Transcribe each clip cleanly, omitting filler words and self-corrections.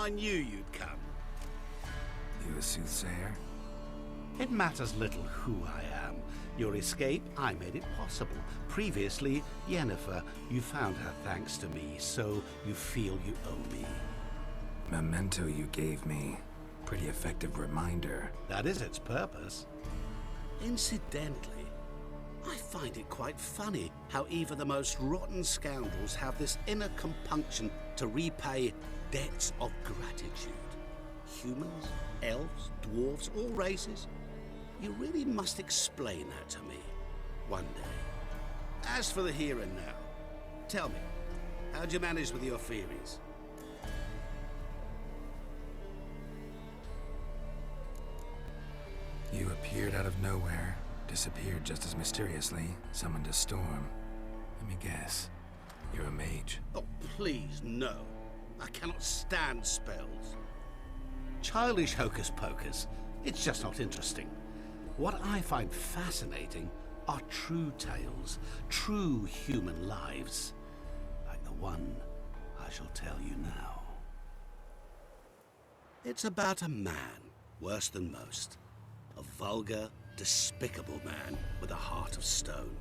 I knew you'd come. You a soothsayer? It matters little who I am. Your escape, I made it possible. Previously, Yennefer, you found her thanks to me, so you feel you owe me. Memento you gave me. Pretty effective reminder. That is its purpose. Incidentally, I find it quite funny how even the most rotten scoundrels have this inner compunction to repay debts of gratitude. Humans, elves, dwarves, all races. You really must explain that to me one day. As for the here and now, tell me, how'd you manage with your theories? You appeared out of nowhere, disappeared just as mysteriously, summoned a storm. Let me guess. You're a mage. Oh, please, no. I cannot stand spells. Childish hocus pocus. It's just not interesting. What I find fascinating are true tales, true human lives, like the one I shall tell you now. It's about a man, worse than most. A vulgar, despicable man with a heart of stone.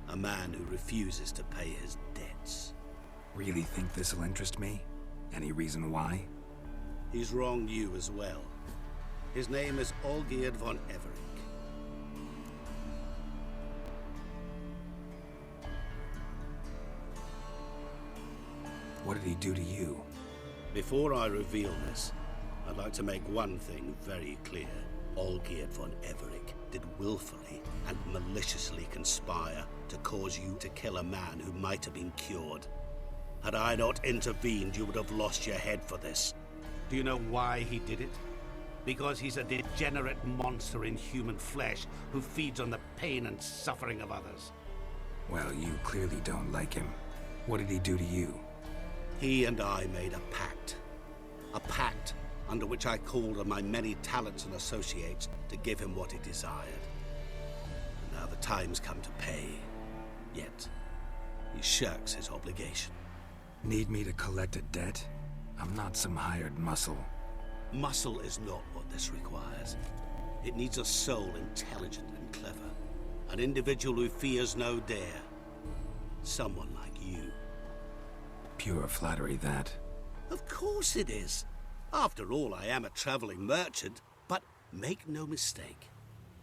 A man who refuses to pay his debts. Really think this'll interest me? Any reason why? He's wronged you as well. His name is Olgierd von Everec. What did he do to you? Before I reveal this, I'd like to make one thing very clear. Olgierd von Everec did willfully and maliciously conspire to cause you to kill a man who might have been cured. Had I not intervened, you would have lost your head for this. Do you know why he did it? Because he's a degenerate monster in human flesh who feeds on the pain and suffering of others. Well, you clearly don't like him. What did he do to you? He and I made a pact. A pact under which I called on my many talents and associates to give him what he desired. And now the time's come to pay. Yet, he shirks his obligation. Need me to collect a debt? I'm not some hired muscle. Muscle is not what this requires. It needs a soul intelligent and clever. An individual who fears no dare. Someone like you. Pure flattery, that. Of course it is. After all, I am a traveling merchant, but make no mistake,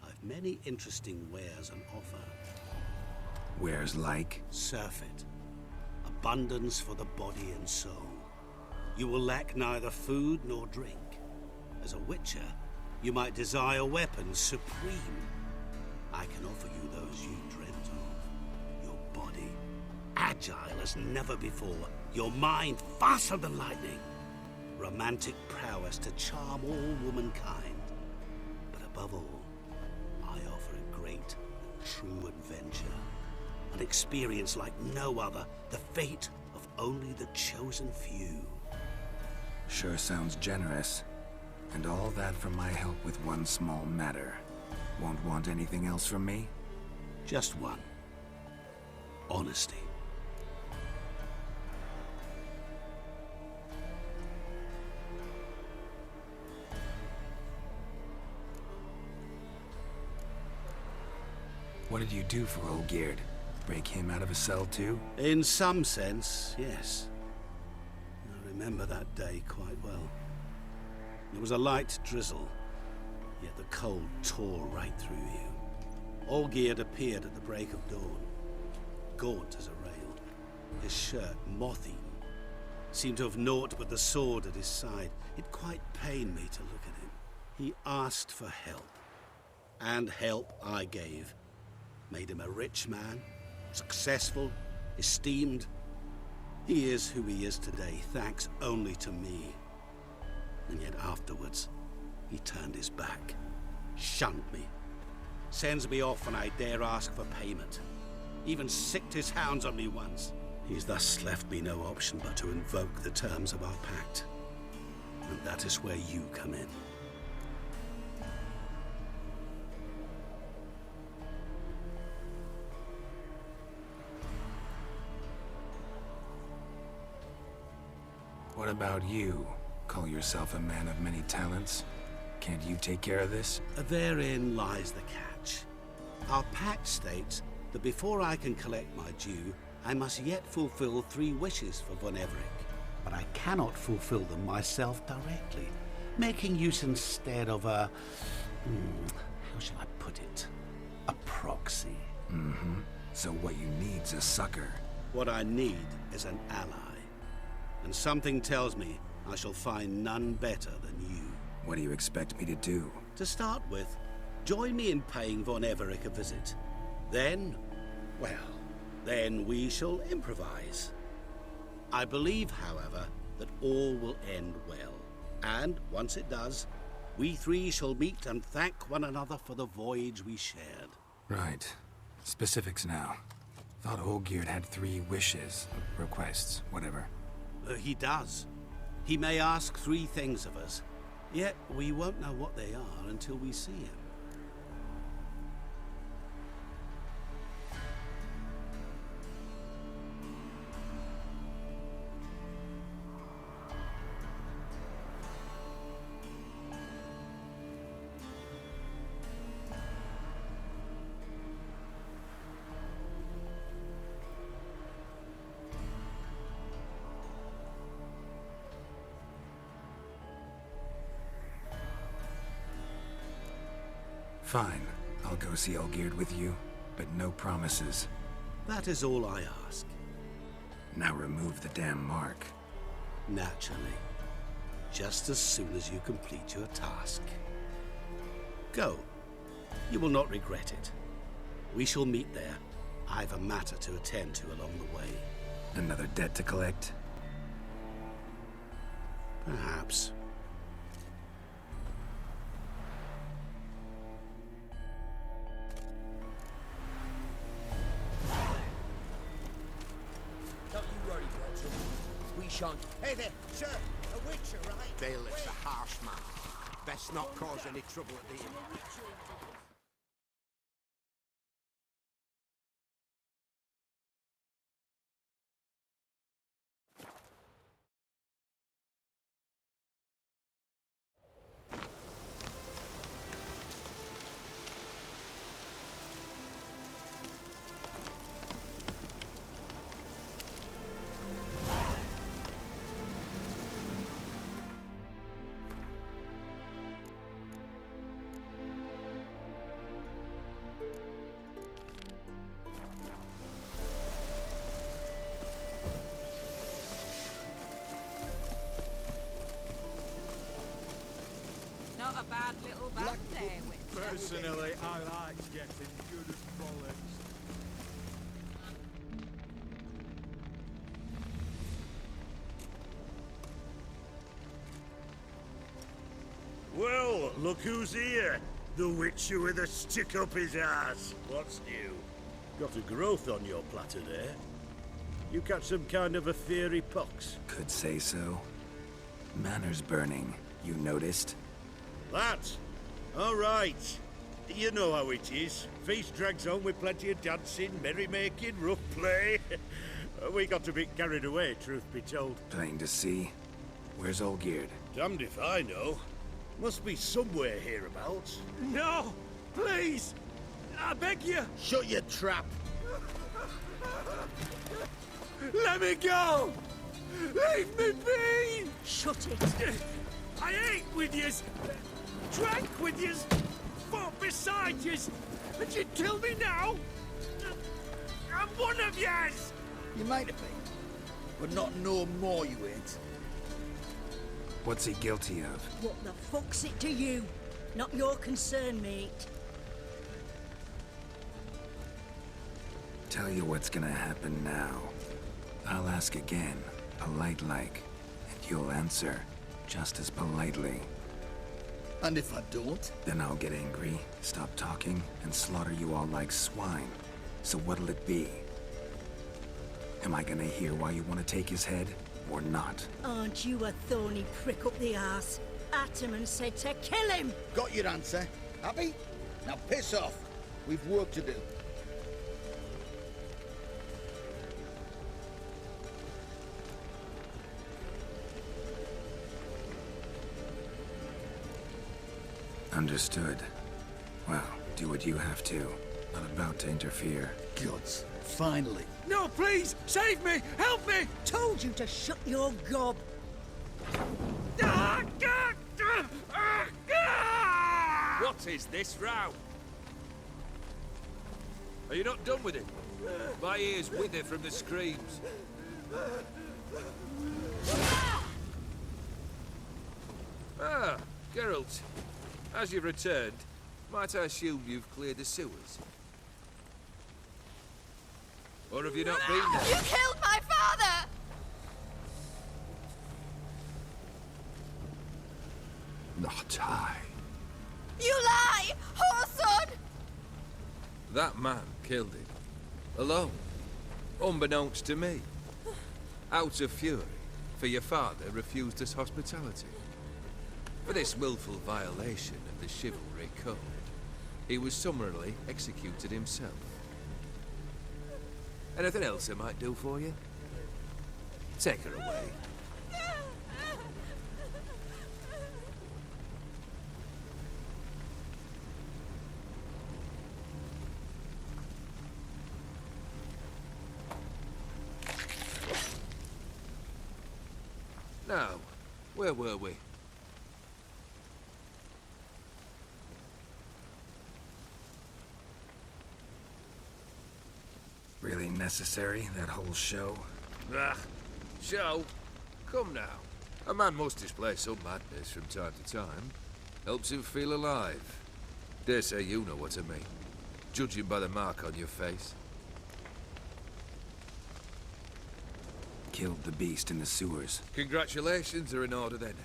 I've many interesting wares on offer. Wares like? Surfeit. Abundance for the body and soul. You will lack neither food nor drink. As a witcher, you might desire weapons supreme. I can offer you those you dreamt of. Your body, agile as never before. Your mind, faster than lightning. Romantic prowess to charm all womankind. But above all, I offer a great and true adventure. An experience like no other, the fate of only the chosen few. Sure sounds generous. And all that for my help with one small matter. Won't want anything else from me? Just one. Honesty. What did you do for Olgierd? Break him out of a cell too? In some sense, yes. I remember that day quite well. It was a light drizzle, yet the cold tore right through you. Olgierd appeared at the break of dawn, gaunt as a rail, his shirt moth-eaten, seemed to have naught but the sword at his side. It quite pained me to look at him. He asked for help, and help I gave. Made him a rich man, successful, esteemed. He is who he is today, thanks only to me. And yet afterwards, he turned his back, shunned me, sends me off when I dare ask for payment. Even sicked his hounds on me once. He's thus left me no option but to invoke the terms of our pact. And that is where you come in. What about you? Call yourself a man of many talents. Can't you take care of this? Therein lies the catch. Our pact states that before I can collect my due, I must yet fulfill 3 wishes for Von Everec. But I cannot fulfill them myself directly, making use instead of a... how shall I put it? A proxy. So what you need's a sucker. What I need is an ally. And something tells me I shall find none better than you. What do you expect me to do? To start with, join me in paying Von Everec a visit. Then, well, then we shall improvise. I believe, however, that all will end well. And once it does, we 3 shall meet and thank one another for the voyage we shared. Right. Specifics now. Thought Olgierd had 3 wishes, requests, whatever. He does. He may ask 3 things of us, yet we won't know what they are until we see him. Fine. I'll go see Olgierd with you, but no promises. That is all I ask. Now remove the damn mark. Naturally. Just as soon as you complete your task. Go. You will not regret it. We shall meet there. I've a matter to attend to along the way. Another debt to collect? Perhaps. Hey there, sir! A witcher, right? Bailiff's a harsh man. Best not cause any trouble at the inn. Not a bad little band there, Witcher. Personally, I like getting good at bollocks. Well, look who's here. The Witcher with a stick up his ass. What's new? Got a growth on your platter there. You catch some kind of a fiery pox? Could say so. Manor's burning. You noticed? That? All right. You know how it is. Feast drags on with plenty of dancing, merrymaking, rough play. We got a bit carried away, truth be told. Plain to see. Where's Olgierd? Damned if I know. Must be somewhere hereabouts. No! Please! I beg you! Shut your trap! Let me go! Leave me be! Shut it! I ate with yous, drank with yous, fought beside yous, and you kill me now? I'm one of yous! You might have been, but not no more you ain't. What's he guilty of? What the fuck's it to you? Not your concern, mate. Tell you what's gonna happen now. I'll ask again, polite-like, and you'll answer, just as politely. And if I don't? Then I'll get angry, stop talking, and slaughter you all like swine. So what'll it be? Am I gonna hear why you want to take his head, or not? Aren't you a thorny prick up the arse? Ataman said to kill him! Got your answer. Happy? Now piss off. We've work to do. Understood. Well, do what you have to. Not about to interfere. Gods, finally. No, please! Save me! Help me! Told you to shut your gob. What is this row? Are you not done with it? My ears wither from the screams. Ah, Geralt. As you've returned, might I assume you've cleared the sewers? Or have you not been there? You killed my father! Not I. You lie! Whoreson! That man killed him. Alone. Unbeknownst to me. Out of fury, for your father refused us hospitality. For this willful violation of the chivalry code, he was summarily executed himself. Anything else I might do for you? Take her away. Now, where were we? Really necessary, that whole show? Ah, show? Come now. A man must display some madness from time to time. Helps him feel alive. Dare say you know what I mean. Judging by the mark on your face. Killed the beast in the sewers. Congratulations are in order then.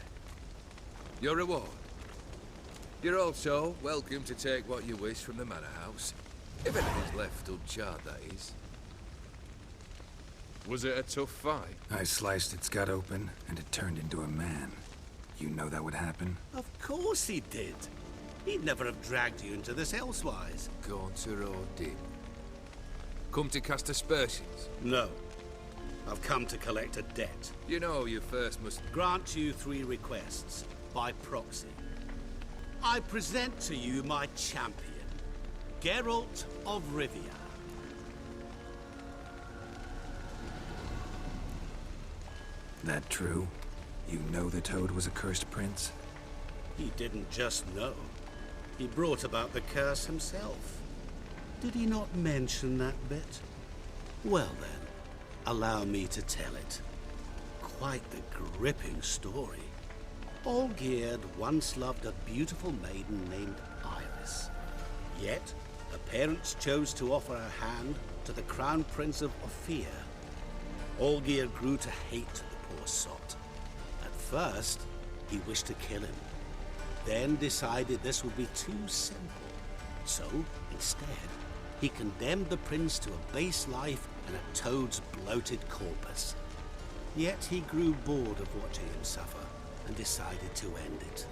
Your reward. You're also welcome to take what you wish from the manor house. If anything's left uncharred, that is. Was it a tough fight? I sliced its gut open, and it turned into a man. You know that would happen? Of course he did. He'd never have dragged you into this elsewise. Gaunter or Dim? Come to cast aspersions? No. I've come to collect a debt. You know you first must... Grant you 3 requests, by proxy. I present to you my champion, Geralt of Rivia. That true? You know the Toad was a cursed prince? He didn't just know. He brought about the curse himself. Did he not mention that bit? Well then, allow me to tell it. Quite the gripping story. Olgierd once loved a beautiful maiden named Iris. Yet, her parents chose to offer her hand to the Crown Prince of Ophir. Olgierd grew to hate the poor sot. At first, he wished to kill him. Then decided this would be too simple. So, instead, he condemned the prince to a base life in a toad's bloated corpus. Yet he grew bored of watching him suffer and decided to end it.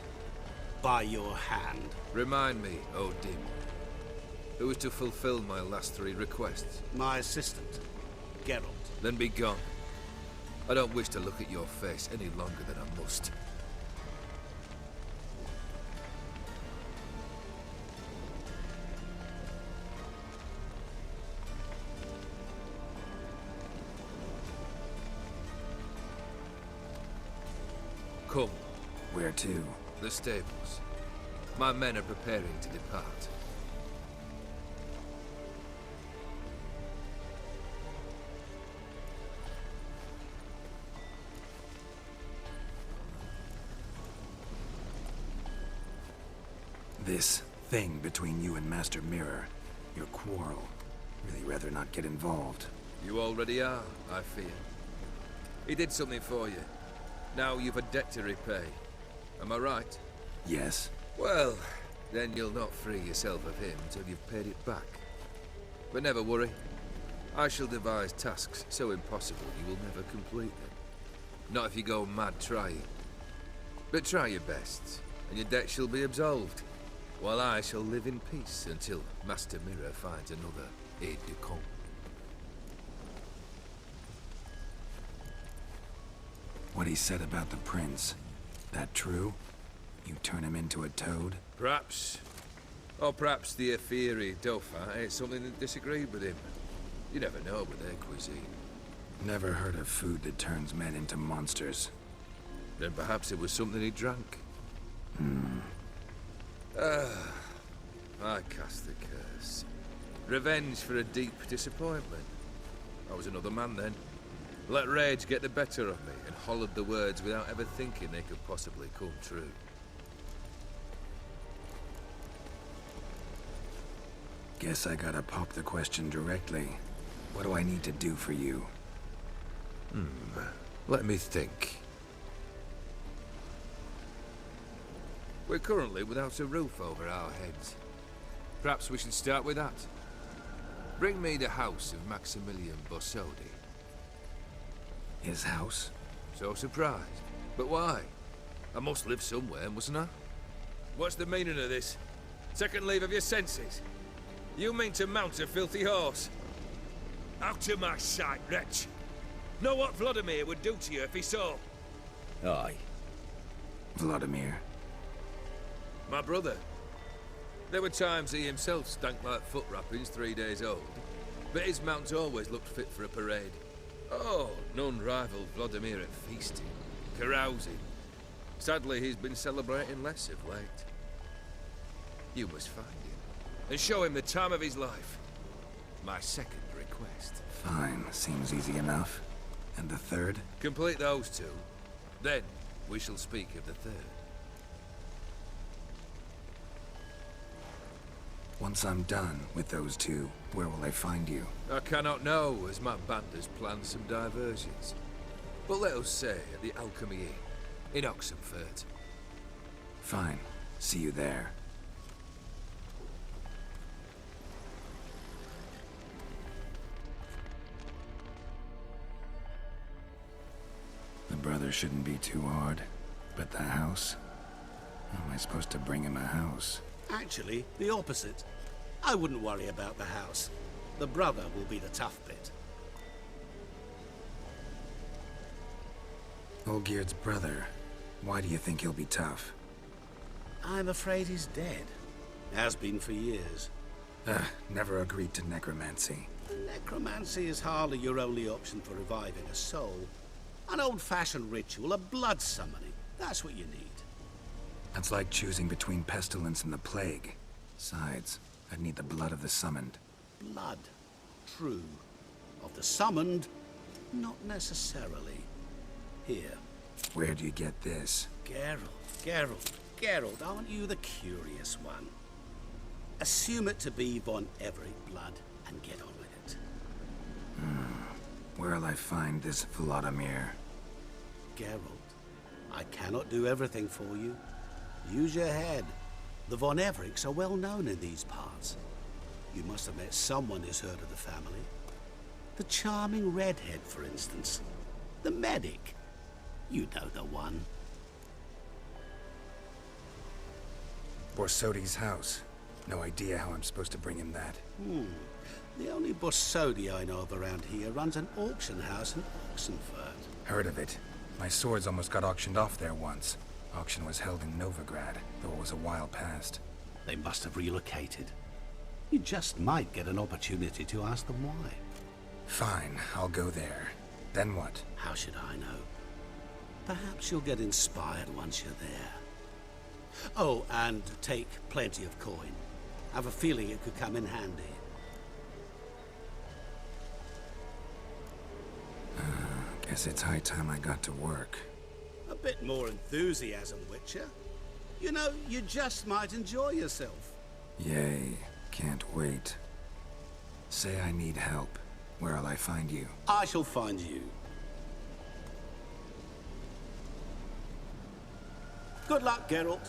By your hand. Remind me, Dim. Who is to fulfill my last 3 requests? My assistant, Geralt. Then be gone. I don't wish to look at your face any longer than I must. Come. Where to? The stables. My men are preparing to depart. This thing between you and Master Mirror, your quarrel, really rather not get involved. You already are, I fear. He did something for you. Now you've a debt to repay. Am I right? Yes. Well, then you'll not free yourself of him until you've paid it back. But never worry. I shall devise tasks so impossible you will never complete them. Not if you go mad trying. But try your best, and your debt shall be absolved, while I shall live in peace until Master Mirror finds another aide-de-camp. What he said about the prince, that true? You turn him into a toad? Perhaps. Or perhaps the Aetheri Dauphin ate something that disagreed with him. You never know with their cuisine. Never heard of food that turns men into monsters. Then perhaps it was something he drank. I cast the curse. Revenge for a deep disappointment. I was another man then. Let rage get the better of me and hollered the words without ever thinking they could possibly come true. Guess I gotta pop the question directly. What do I need to do for you? Let me think. We're currently without a roof over our heads. Perhaps we should start with that. Bring me the house of Maximilian Borsodi. His house? So surprised. But why? I must live somewhere, mustn't I? What's the meaning of this? Second leave of your senses? You mean to mount a filthy horse? Out of my sight, wretch! Know what Vladimir would do to you if he saw? Aye. Vladimir. My brother. There were times he himself stank like foot wrappings 3 days old, but his mount always looked fit for a parade. Oh, none rivaled Vladimir at feasting, carousing. Sadly, he's been celebrating less of late. You must find him, and show him the time of his life. My second request. Fine, seems easy enough. And the third? Complete those two, then we shall speak of the third. Once I'm done with those two, where will I find you? I cannot know, as my band has planned some diversions. But let us say at the Alchemy Inn, in Oxenfurt. Fine. See you there. The brother shouldn't be too hard. But the house? How am I supposed to bring him a house? Actually, the opposite. I wouldn't worry about the house. The brother will be the tough bit. Olgierd's brother. Why do you think he'll be tough? I'm afraid he's dead. Has been for years. Never agreed to necromancy. Necromancy is hardly your only option for reviving a soul. An old-fashioned ritual, a blood summoning. That's what you need. That's like choosing between pestilence and the plague. Besides, I'd need the blood of the summoned. Blood. True. Of the summoned, not necessarily. Here. Where do you get this? Geralt, aren't you the curious one? Assume it to be von Everett blood and get on with it. Where'll I find this Vladimir? Geralt, I cannot do everything for you. Use your head. The Von Evericks are well known in these parts. You must have met someone who's heard of the family. The charming redhead, for instance. The medic. You know the one. Borsodi's house. No idea how I'm supposed to bring him that. The only Borsodi I know of around here runs an auction house in Oxenfurt. Heard of it. My swords almost got auctioned off there once. Auction was held in Novigrad, though it was a while past. They must have relocated. You just might get an opportunity to ask them why. Fine, I'll go there. Then what? How should I know? Perhaps you'll get inspired once you're there. Oh, and take plenty of coin. Have a feeling it could come in handy. Guess it's high time I got to work. A bit more enthusiasm, Witcher. You know, you just might enjoy yourself. Yay, can't wait. Say I need help. Where'll I find you? I shall find you. Good luck, Geralt.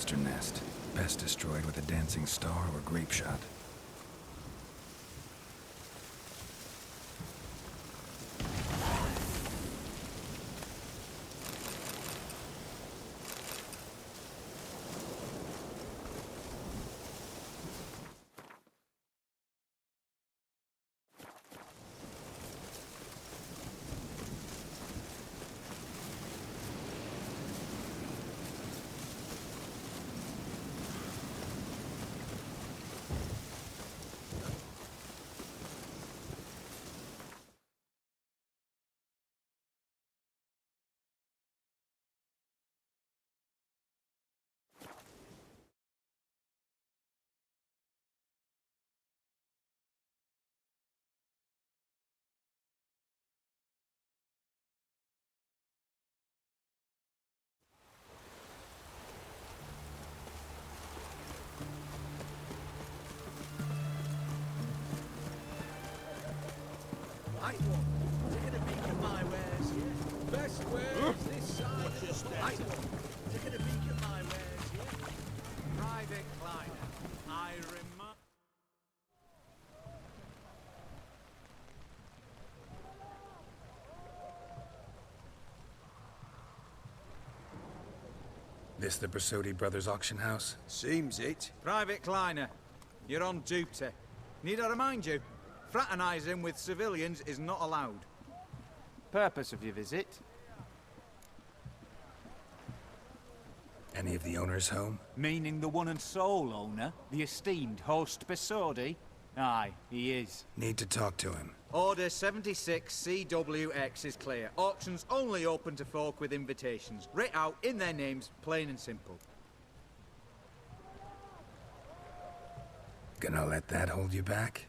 monster nest. Best destroyed with a dancing star or grape shot. Right one. Taking a peek at my wares, yeah? Best wares this side of the right one. Taking a peek at my wares, yeah? Private Kleiner. I remind... This the Bersodi Brothers auction house? Seems it. Private Kleiner, you're on duty. Need I remind you? Fraternizing with civilians is not allowed. Purpose of your visit? Any of the owners home? Meaning the one and sole owner, the esteemed host Bersodi? Aye, he is. Need to talk to him. Order 76 CWX is clear. Auctions only open to folk with invitations. Writ out in their names, plain and simple. Gonna let that hold you back?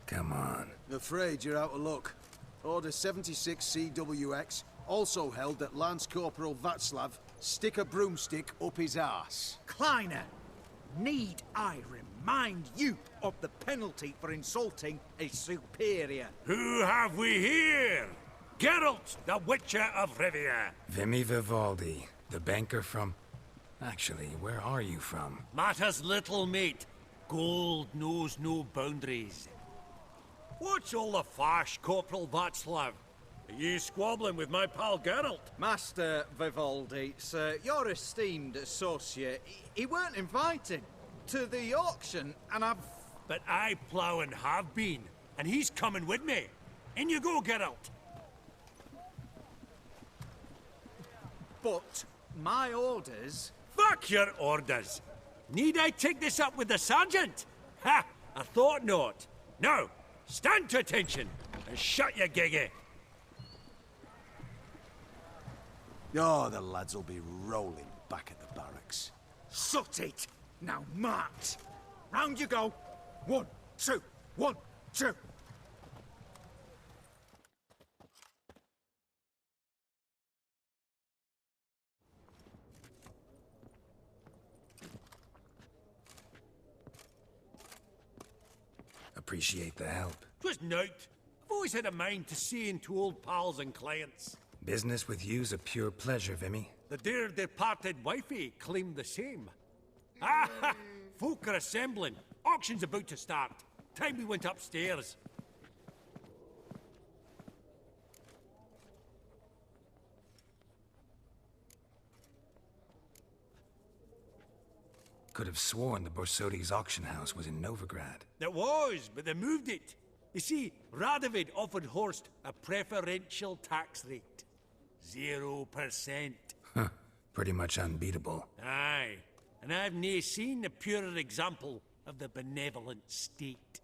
Come on. Afraid you're out of luck. Order 76 CWX also held that Lance Corporal Václav stick a broomstick up his arse. Kleiner, need I remind you of the penalty for insulting a superior? Who have we here? Geralt, the Witcher of Rivia. Vimy Vivaldi, the banker from... Actually, where are you from? Matters little, mate. Gold knows no boundaries. What's all the fash, Corporal Václav? Are you squabbling with my pal Geralt? Master Vivaldi, sir, your esteemed associate, he weren't invited to the auction, and I've... But I plough and have been, and he's coming with me. In you go, Geralt. But my orders... Fuck your orders. Need I take this up with the sergeant? Ha! I thought not. Now, stand to attention and shut your giggy. Oh, the lads will be rolling back at the barracks. Sut it! Now march! Round you go! 1, 2, 1, 2! Appreciate the help. 'Twas nowt. I've always had a mind to see into old pals and clients. Business with you's a pure pleasure, Vimy. The dear departed wifey claimed the same. Ah, folk are assembling. Auction's about to start. Time we went upstairs. Could have sworn the Bersodi's auction house was in Novigrad. It was, but they moved it. You see, Radovid offered Horst a preferential tax rate. 0%. Huh. Pretty much unbeatable. Aye. And I've nae seen a purer example of the benevolent state.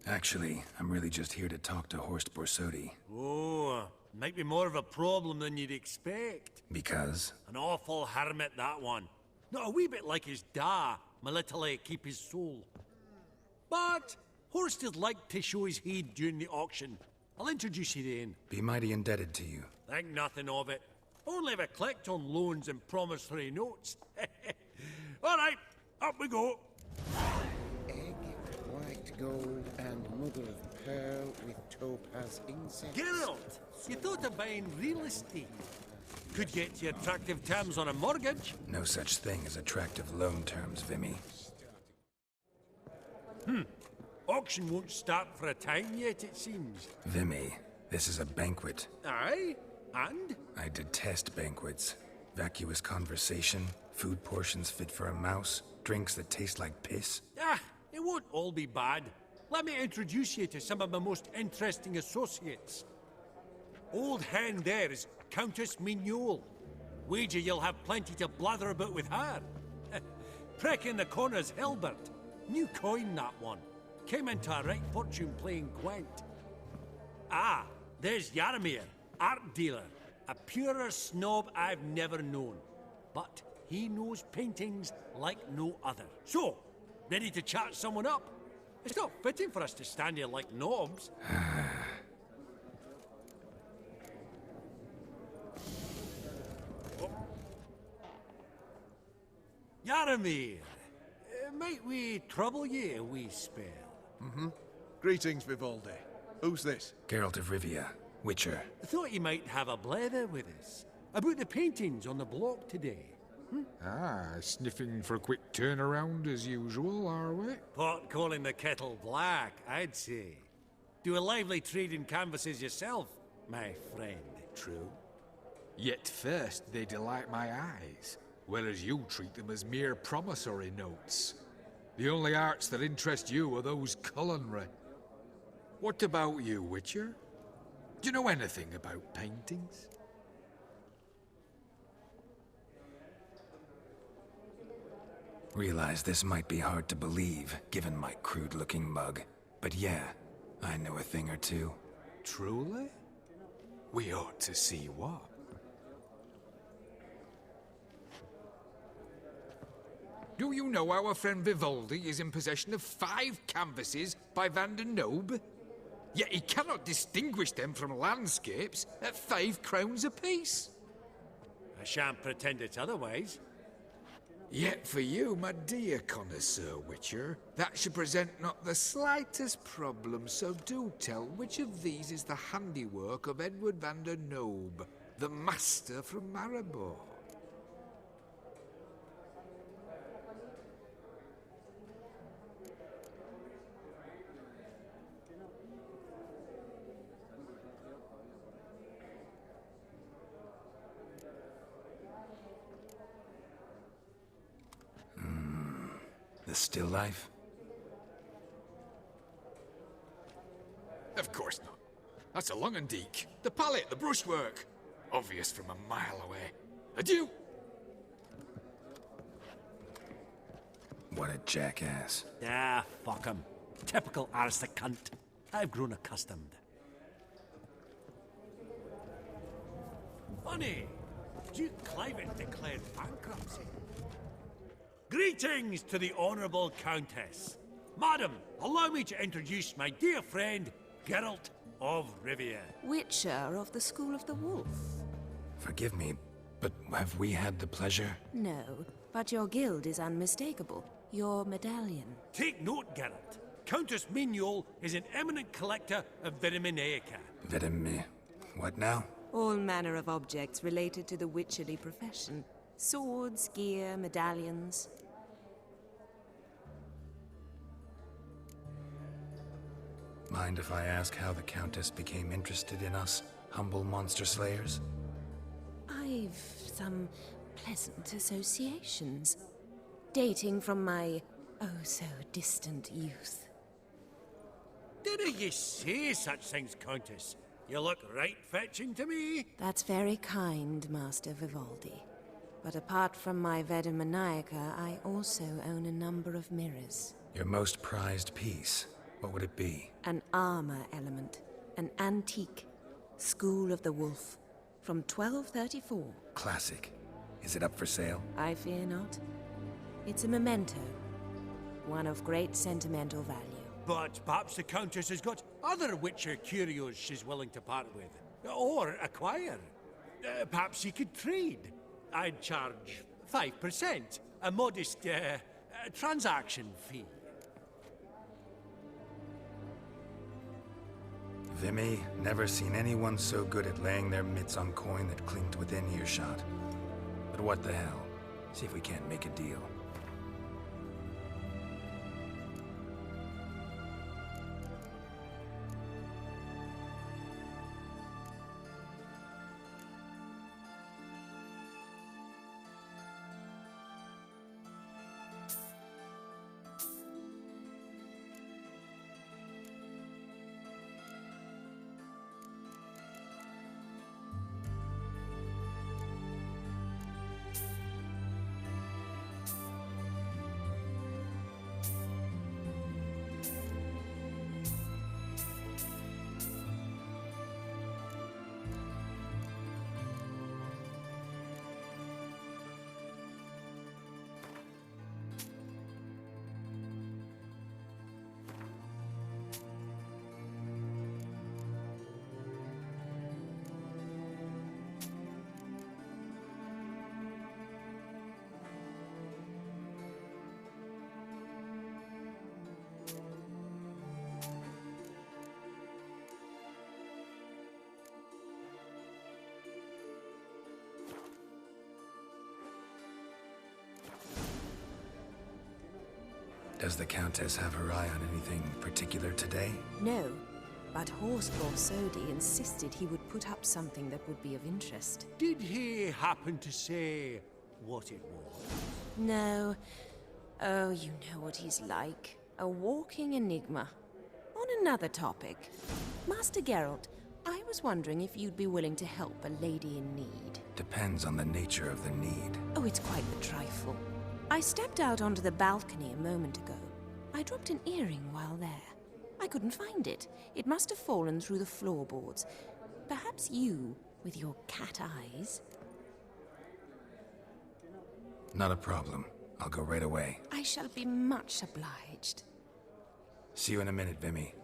Actually, I'm really just here to talk to Horst Bersodi. Oh, might be more of a problem than you'd expect. Because? An awful hermit, that one. Not a wee bit like his da, my little keep his soul. But Horst would like to show his heed during the auction. I'll introduce you then. Be mighty indebted to you. Think nothing of it. Only ever collect on loans and promissory notes. All right, up we go. Egg, white gold, and mother of pearl with topaz insects. Geralt, you thought of buying real estate? Could get you attractive terms on a mortgage. No such thing as attractive loan terms, Vimy. Auction won't start for a time yet, it seems. Vimy, this is a banquet. Aye? And? I detest banquets. Vacuous conversation, food portions fit for a mouse, drinks that taste like piss. Ah, it won't all be bad. Let me introduce you to some of my most interesting associates. Old hen there is Countess Mignole. Wager you'll have plenty to blather about with her. Prick in the corner's Hilbert. New coin, that one. Came into a right fortune playing Gwent. Ah, there's Yaramir, art dealer. A purer snob I've never known. But he knows paintings like no other. So, ready to chat someone up? It's not fitting for us to stand here like knobs. Yaramir, might we trouble ye a wee spell? Greetings, Vivaldi. Who's this? Geralt of Rivia, Witcher. I thought you might have a blather with us. About the paintings on the block today. Ah, sniffing for a quick turnaround as usual, are we? Pot calling the kettle black, I'd say. Do a lively trade in canvases yourself, my friend, true? Yet first they delight my eyes, whereas you treat them as mere promissory notes. The only arts that interest you are those culinary. What about you, Witcher? Do you know anything about paintings? Realize this might be hard to believe, given my crude-looking mug. But yeah, I know a thing or two. Truly? We ought to see what. Do you know our friend Vivaldi is in possession of 5 canvases by Van der Nobe? Yet he cannot distinguish them from landscapes at 5 crowns apiece. I shan't pretend it's otherwise. Yet for you, my dear connoisseur Witcher, that should present not the slightest problem, so do tell which of these is the handiwork of Edward van der Nobe, the master from Maribor. The still life? Of course not. That's a Longendeek. The palette, the brushwork. Obvious from a mile away. Adieu! What a jackass. Ah, fuck him. Typical aristocrat. I've grown accustomed. Funny, Duke Cliven declared bankruptcy. Greetings to the Honourable Countess. Madam, allow me to introduce my dear friend, Geralt of Rivia. Witcher of the School of the Wolf. Forgive me, but have we had the pleasure? No, but your guild is unmistakable. Your medallion. Take note, Geralt. Countess Mignole is an eminent collector of Vitaminaica. What now? All manner of objects related to the witcherly profession. Swords, gear, medallions. Mind if I ask how the Countess became interested in us, humble monster slayers? I've some pleasant associations, dating from my oh-so-distant youth. Didn't you say such things, Countess? You look right fetching to me. That's very kind, Master Vivaldi. But apart from my Vitaminaica, I also own a number of mirrors. Your most prized piece, what would it be? An armor element. An antique. School of the Wolf. From 1234. Classic. Is it up for sale? I fear not. It's a memento. One of great sentimental value. But perhaps the Countess has got other Witcher curios she's willing to part with. Or acquire. Perhaps you could trade. I'd charge 5%. A modest, transaction fee. Vimy, never seen anyone so good at laying their mitts on coin that clinked within earshot. But what the hell? See if we can't make a deal. Does the Countess have her eye on anything particular today? No, but Horseball Sodi insisted he would put up something that would be of interest. Did he happen to say what it was? No. Oh, you know what he's like. A walking enigma. On another topic, Master Geralt, I was wondering if you'd be willing to help a lady in need. Depends on the nature of the need. Oh, it's quite the trifle. I stepped out onto the balcony a moment ago. I dropped an earring while there. I couldn't find it. It must have fallen through the floorboards. Perhaps you, with your cat eyes... Not a problem. I'll go right away. I shall be much obliged. See you in a minute, Vimy.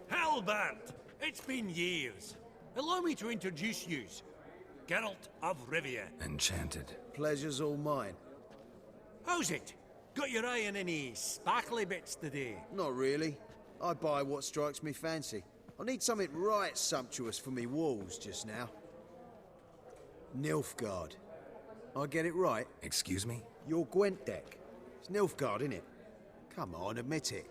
Halbert! It's been years. Allow me to introduce yous. Geralt of Rivia. Enchanted. Pleasure's all mine. How's it? Got your eye on any sparkly bits today? Not really. I buy what strikes me fancy. I need something right sumptuous for me walls just now. Nilfgaard. I get it right? Excuse me? Your Gwent deck. It's Nilfgaard, innit? Come on, admit it.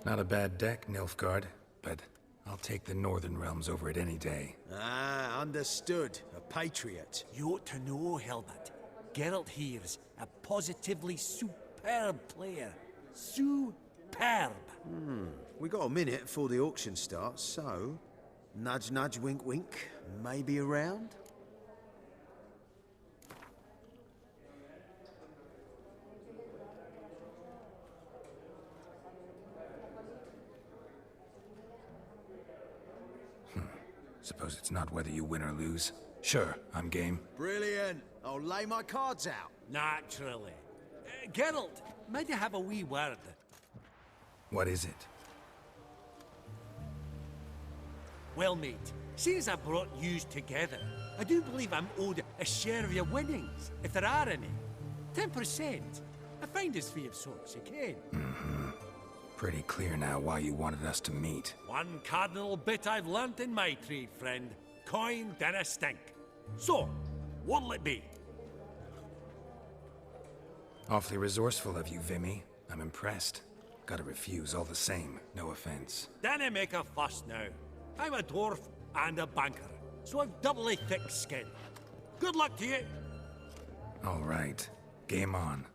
Not a bad deck, Nilfgaard, but I'll take the Northern Realms over it any day. Ah, understood. A patriot. You ought to know, Hilbert. Geralt here's a positively superb player. Superb! We got a minute before the auction starts, so... Nudge, nudge, wink, wink. Maybe around? Suppose it's not whether you win or lose. Sure, I'm game. Brilliant. I'll lay my cards out. Naturally. Geralt, might I have a wee word? What is it? Well, mate, seeing as I brought yous together, I do believe I'm owed a share of your winnings, if there are any. 10%. A finder's fee of sorts, you can. Pretty clear now why you wanted us to meet. One cardinal bit I've learnt in my trade, friend. Coin dinna stink. So, what'll it be? Awfully resourceful of you, Vimy. I'm impressed. Gotta refuse all the same, no offense. Dinna make a fuss now. I'm a dwarf and a banker, so I've doubly thick skin. Good luck to you. All right. Game on.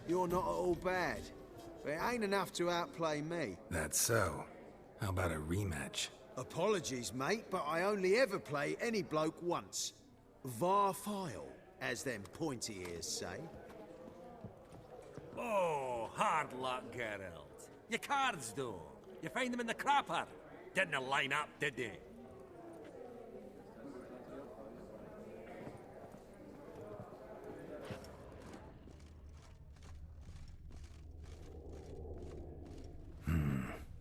You're not at all bad. But it ain't enough to outplay me. That's so. How about a rematch? Apologies, mate, but I only ever play any bloke once. Var file, as them pointy ears say. Oh, hard luck, Geralt. Your cards, though. You find them in the crapper. Didn't line up, did they?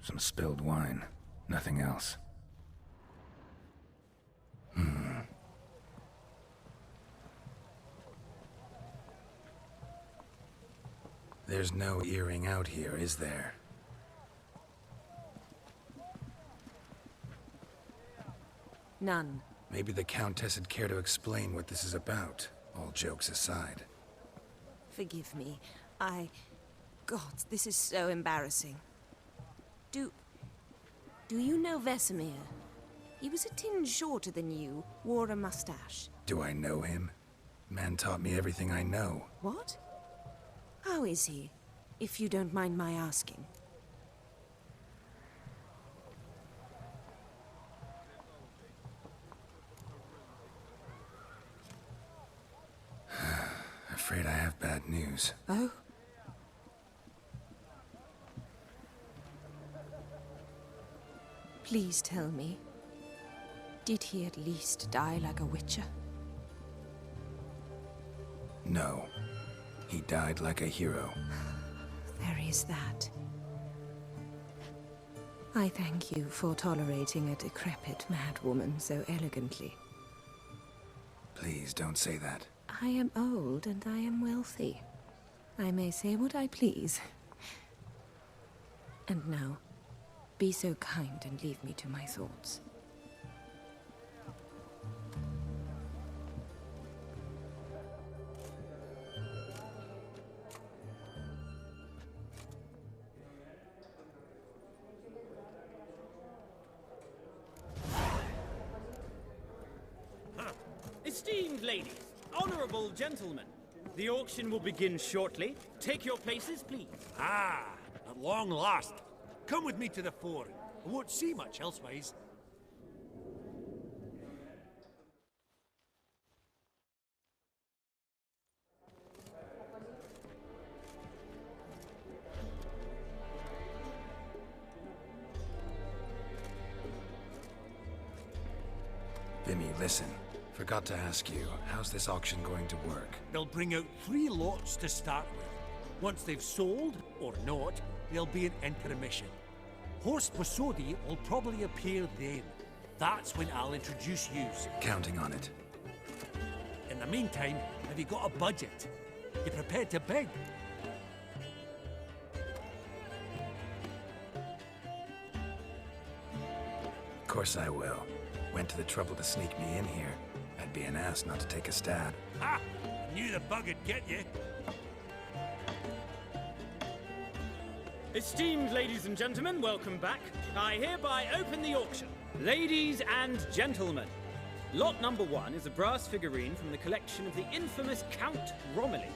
Some spilled wine. Nothing else. There's no earring out here, is there? None. Maybe the Countess would care to explain what this is about, all jokes aside. Forgive me. God, this is so embarrassing. Do you know Vesemir? He was a tinge shorter than you, wore a mustache. Do I know him? Man taught me everything I know. What? How is he, if you don't mind my asking? Afraid I have bad news. Oh? Please tell me, did he at least die like a witcher? No. He died like a hero. There is that. I thank you for tolerating a decrepit madwoman so elegantly. Please don't say that. I am old and I am wealthy. I may say what I please. And now, be so kind and leave me to my thoughts. Esteemed ladies, honorable gentlemen, the auction will begin shortly. Take your places, please. Ah, at long last. Come with me to the fore. I won't see much elsewise. Vimy, listen. Forgot to ask you, how's this auction going to work? They'll bring out 3 lots to start with. Once they've sold, or not, there'll be an intermission. Horst Posodi will probably appear then. That's when I'll introduce yous. Counting on it. In the meantime, have you got a budget? You prepared to bid? Of course I will. Went to the trouble to sneak me in here. I'd be an ass not to take a stab. Ha! I knew the bug would get you. Esteemed ladies and gentlemen, welcome back. I hereby open the auction. Ladies and gentlemen, lot number 1 is a brass figurine from the collection of the infamous Count Romilly.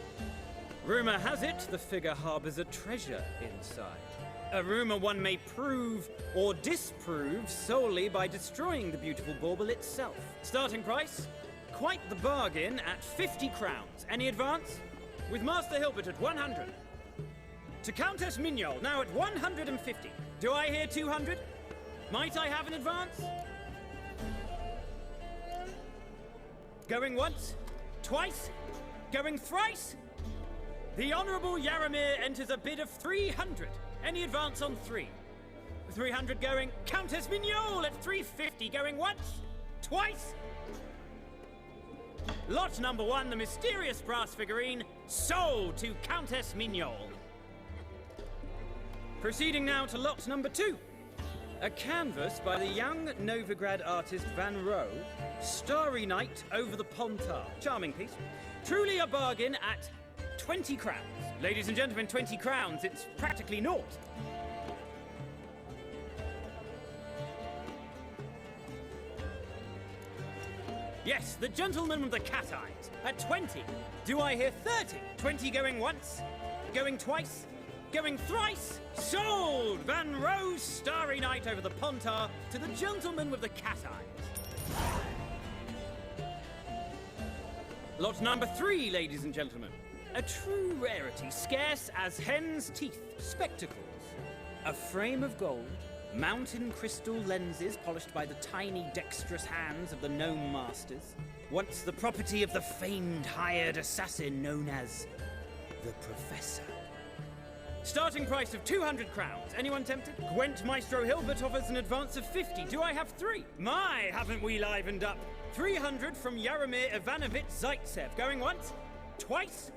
Rumor has it the figure harbors a treasure inside. A rumor one may prove or disprove solely by destroying the beautiful bauble itself. Starting price? Quite the bargain at 50 crowns. Any advance? With Master Hilbert at 100. To Countess Mignol, now at 150. Do I hear 200? Might I have an advance? Going once? Twice? Going thrice? The Honourable Yaramir enters a bid of 300. Any advance on 3? 300 going. Countess Mignol at 350. Going once? Twice? Lot number 1, the mysterious brass figurine, sold to Countess Mignol. Proceeding now to lot number 2. A canvas by the young Novigrad artist Van Rohe, Starry Night over the Pontar. Charming piece. Truly a bargain at 20 crowns. Ladies and gentlemen, 20 crowns, it's practically naught. Yes, the gentleman with the cat eyes, at 20. Do I hear 30? 20 going once, Going twice? Going thrice? Sold! Van Rose, starry night over the Pontar to the gentleman with the cat eyes. Lot number 3, ladies and gentlemen. A true rarity, scarce as hen's teeth. Spectacles. A frame of gold, mountain crystal lenses polished by the tiny, dexterous hands of the gnome masters. Once the property of the famed hired assassin known as the Professor. Starting price of 200 crowns. Anyone tempted? Gwent Maestro Hilbert offers an advance of 50. Do I have 3? My, haven't we livened up? 300 from Yaromir Ivanovich Zaitsev. Going once? Twice?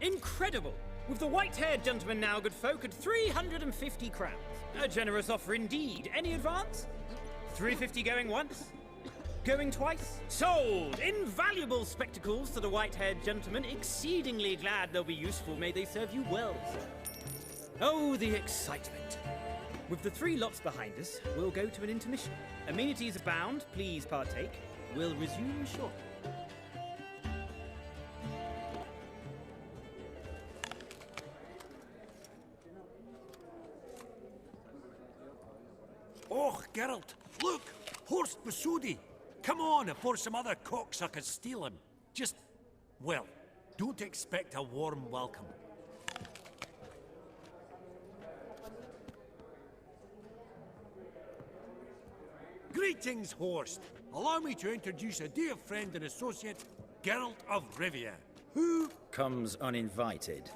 Incredible! With the white-haired gentleman now, good folk, at 350 crowns. A generous offer indeed. Any advance? 350 going once? Going twice? Sold! Invaluable spectacles to the white-haired gentleman. Exceedingly glad they'll be useful. May they serve you well, sir. Oh, the excitement. With the 3 lots behind us, we'll go to an intermission. Amenities abound. Please partake. We'll resume shortly. Oh, Geralt, look! Horst Busudi! Come on, before some other cocksuckers steal him. Just, well, don't expect a warm welcome. Greetings, Horst. Allow me to introduce a dear friend and associate, Geralt of Rivia, who comes uninvited.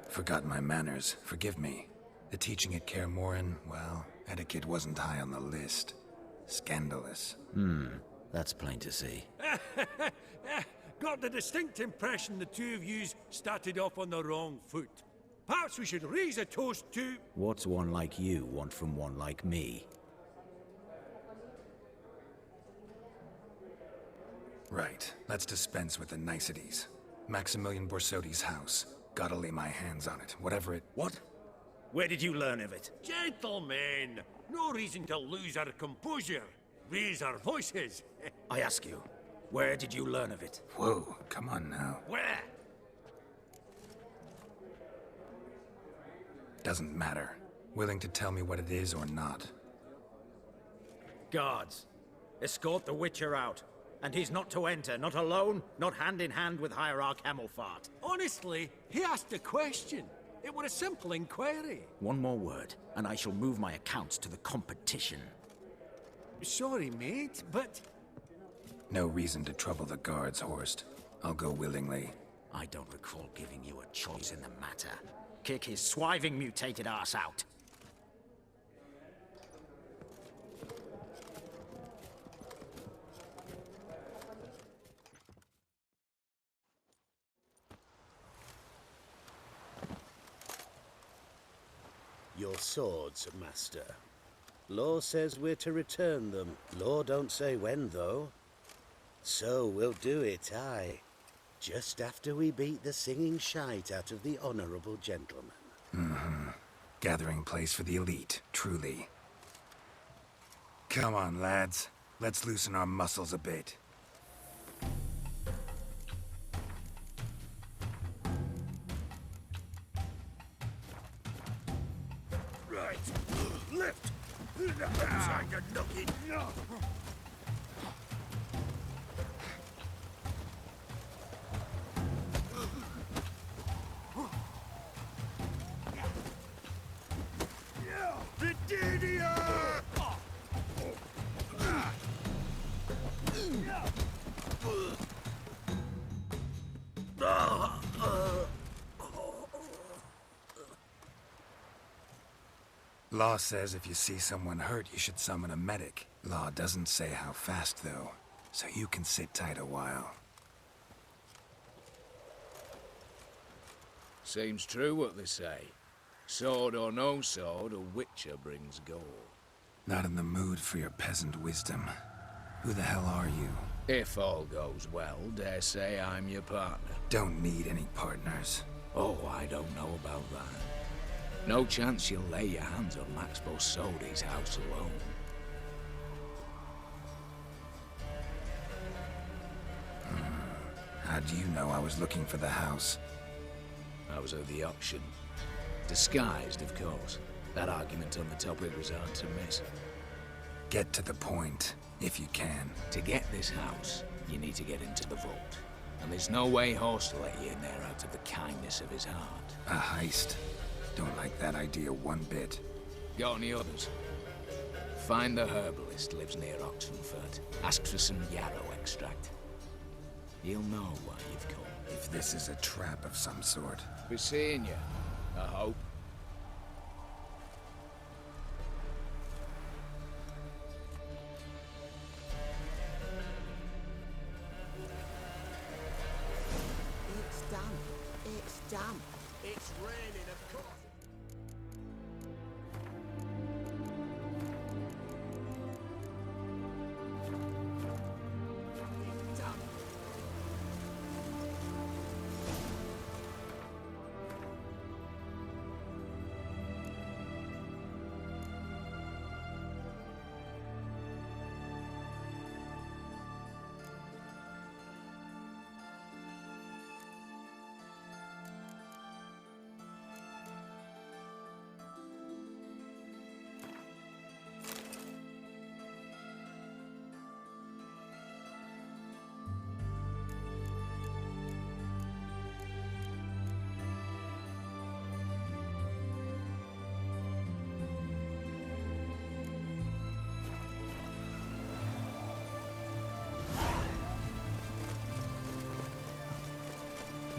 Forgot my manners. Forgive me. The teaching at Kaer Morhen, well, etiquette wasn't high on the list. Scandalous. That's plain to see. got the distinct impression the two of yous started off on the wrong foot. Perhaps we should raise a toast to... What's one like you want from one like me? Right. Let's dispense with the niceties. Maximilian Borsodi's house. Gotta lay my hands on it, whatever it... What? Where did you learn of it? Gentlemen, no reason to lose our composure. Raise our voices. I ask you, where did you learn of it? Whoa, come on now. Where? Doesn't matter. Willing to tell me what it is or not. Guards, escort the Witcher out. And he's not to enter, not alone, not hand in hand with Hierarch Hamelfart. Honestly, he asked a question. It were a simple inquiry. One more word, and I shall move my accounts to the competition. Sorry, mate, but... No reason to trouble the guards, Horst. I'll go willingly. I don't recall giving you a choice in the matter. Kick his swiving mutated ass out. Your swords, Master. Law says we're to return them. Law don't say when, though. So we'll do it, aye. Just after we beat the singing shite out of the honourable gentleman. Mm-hmm. Gathering place for the elite, truly. Come on, lads. Let's loosen our muscles a bit. Right. Lift! Inside the nookie! Law says if you see someone hurt, you should summon a medic. Law doesn't say how fast, though, so you can sit tight a while. Seems true what they say. Sword or no sword, a Witcher brings gold. Not in the mood for your peasant wisdom. Who the hell are you? If all goes well, dare say I'm your partner. Don't need any partners. Oh, I don't know about that. No chance you'll lay your hands on Max Bosodi's house alone. How do you know I was looking for the house? I was at the auction. Disguised, of course. That argument on the topic was hard to miss. Get to the point, if you can. To get this house, you need to get into the vault. And there's no way Horst will let you in there out of the kindness of his heart. A heist. Don't like that idea one bit. Got any others? Find the herbalist lives near Oxenfurt. Ask for some yarrow extract. He'll know why you've come. If this is a trap of some sort. Be seeing you, I hope. It's damp. It's damp. It's raining, of course. It's damp.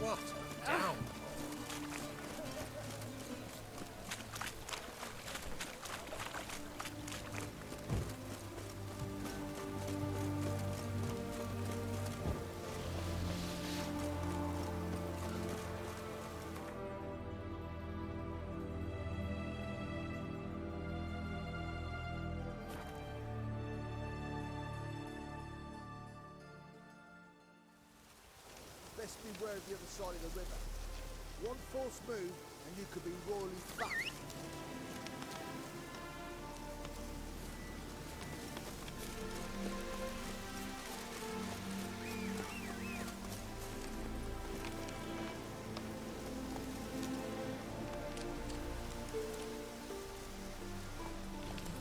What? Down! Best beware of the other side of the river. One false move and you could be royally fucked.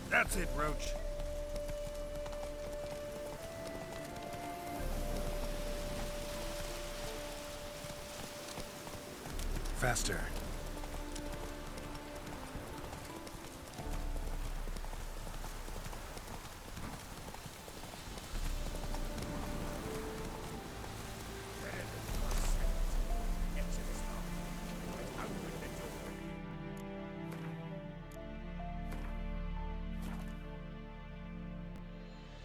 That's it, Roach. Faster.